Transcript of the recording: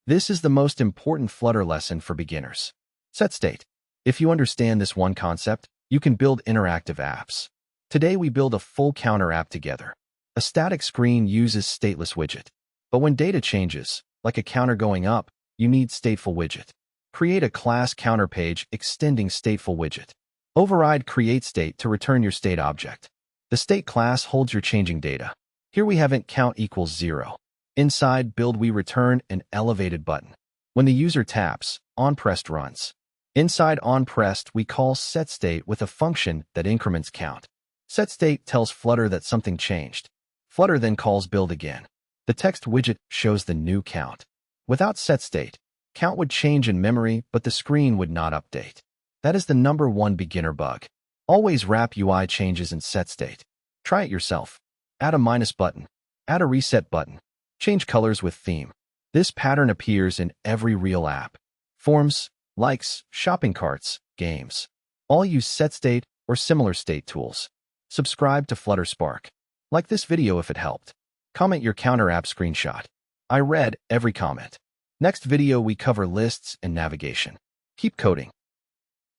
This is the most important Flutter lesson for beginners. setState. If you understand this one concept, you can build interactive apps. Today we build a full counter app together. A static screen uses stateless widget. But when data changes, like a counter going up, you need stateful widget. Create a class counter page extending stateful widget. Override createState to return your state object. The state class holds your changing data. Here we have int count equals 0. Inside build we return an elevated button. When the user taps, onPressed runs. Inside onPressed we call setState with a function that increments count. setState tells Flutter that something changed. Flutter then calls build again. The text widget shows the new count. Without setState, count would change in memory, but the screen would not update. That is the number one beginner bug. Always wrap UI changes in setState. Try it yourself. Add a minus button. Add a reset button. Change colors with theme. This pattern appears in every real app. Forms, likes, shopping carts, games. All use setState or similar state tools. Subscribe to Flutter Spark. Like this video if it helped. Comment your counter app screenshot. I read every comment. Next video we cover lists and navigation. Keep coding.